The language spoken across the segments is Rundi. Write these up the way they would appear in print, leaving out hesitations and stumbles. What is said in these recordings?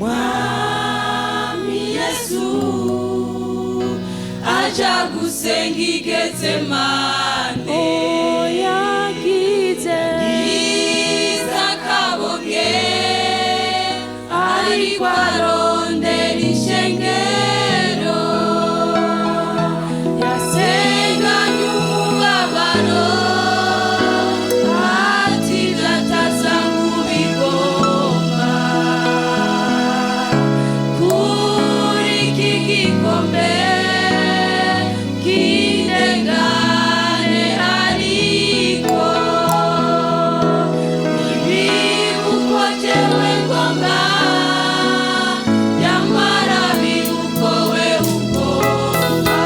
Umwami Yesu aja gusenga i Getsemane, yagize akabonge ariko arondera ishengero, yasenganye umubabaro ati datasa nk'ubigomba, kuri iki gikombe kindengane ariko nibibuko jewe ngomba, yamara bibuko we ugomba.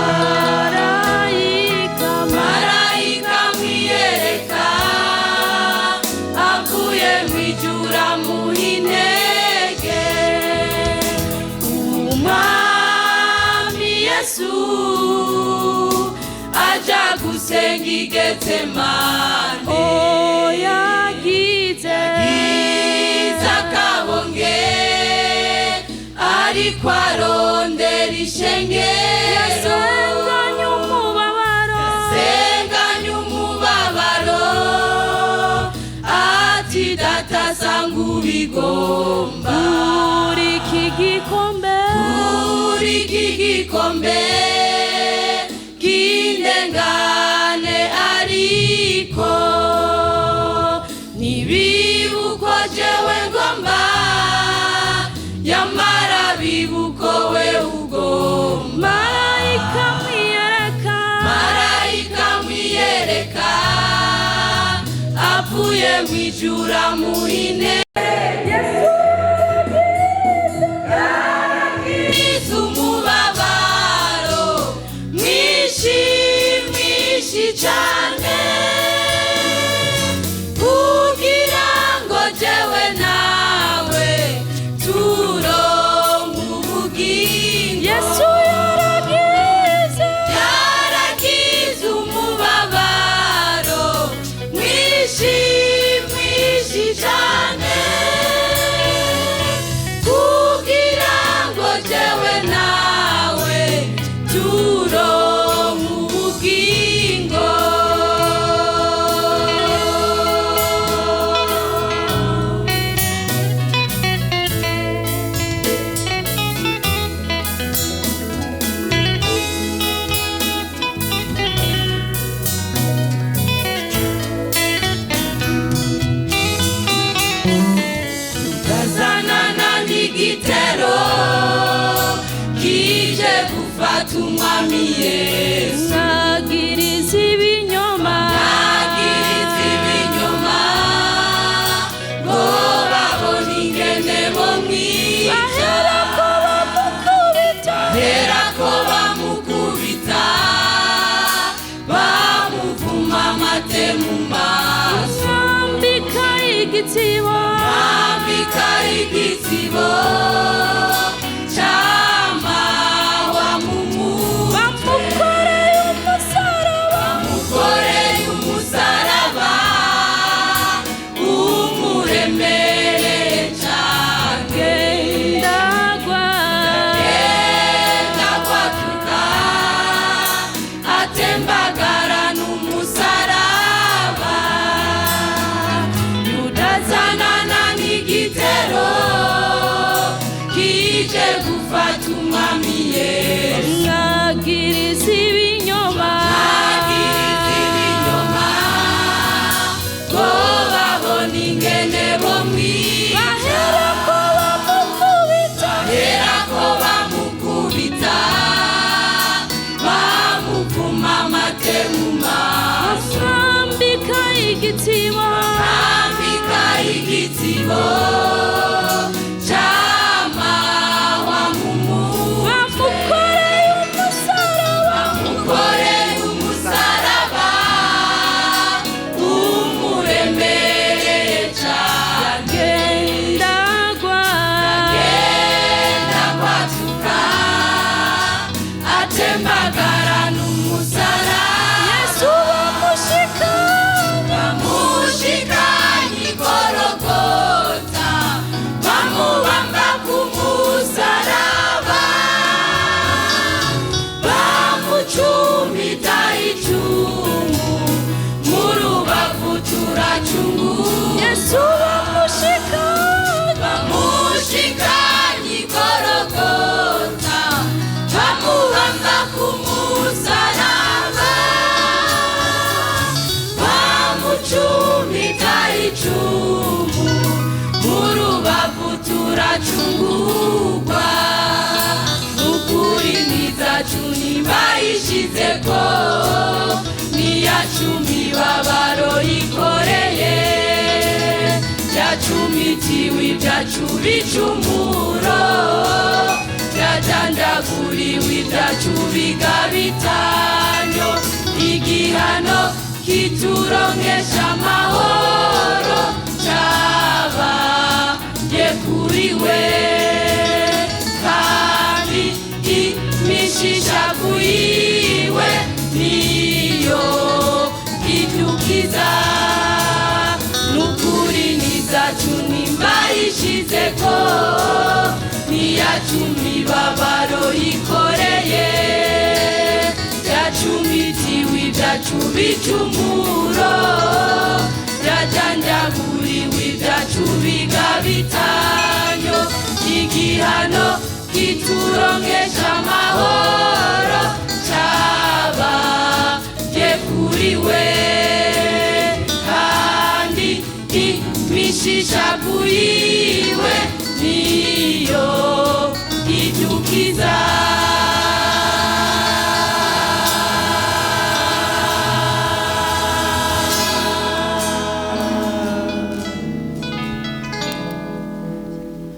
Marayika mwiyereka avuye mwijura muhintege, Umwami Yesu aja gusenga i Getsemane, yagize akabonge ariko arondera ishengero, yasenganye umubabaro yasenganye umubabaro ati datasa nk'ubigomba, kuri iki gikombe kuri iki gikombe kindengane ariko nibibuko jewe ngomba, yamara bibuko we ugomba. Marayika mwiyereka avuye mwijura muhintege, yagize umubabaro mwinshi mwinshi cane, kugira ngo jewe nawe turonke ubugingo. Yesu yaragize umubabaro mwinshi mwinshi cane, kugira ngo jewe nawe turonke ubugingo. Tazanana n'igitero kije gufata Umwami Yesu, nagiriza ibinyoma nagiriza ibinyoma ngo babone ingene bomwica, baherako bamukubita bamuvuma amate mu maso, bambika igitibo bambika igisibo c'amahwa mu mutwe, bamukoreye umusaraba bamukoreye umusaraba umuremereye cane, ndagwa genda kwatuka atembagara n'umusaraba, yudazanana n'igitero kije gufata Umwami Yesu, nagiriza ibinyoma nagiriza ibinyoma ngo babone ingene bomwica, baherako bamukubita bamuvuma amate mu maso, bambika igitibo bambika igisibo c'amahwa mu mutwe, bamukoreye umusaraba bamukoreye umusaraba umuremereye cane, ndagwa genda kwatuka atembagara n'umusaraba, Yesu bamushika bamushikanye i Gologota, tugacungurwa n'ukuri n'izacu ntibayishizeko n'iyacu imibabaro yikoreye yacumitiwe ibyacu bicumuro yajandaguriwe ibyacu bigabitanyo igihano kituronkesha amahoro caba yekuriwe kandi imishishaguyiwe niyo idukiza n'ukuri n'izacu ntibayishizeko n'iyacu imibabaro yikoreye yacumitiwe ibyacu bicumuro yajanjaguriwe ibyacu bigabitanyo igihano kituronkesha amahoro caba yekuriwe kandi imishishaguyiwe niyo idukiza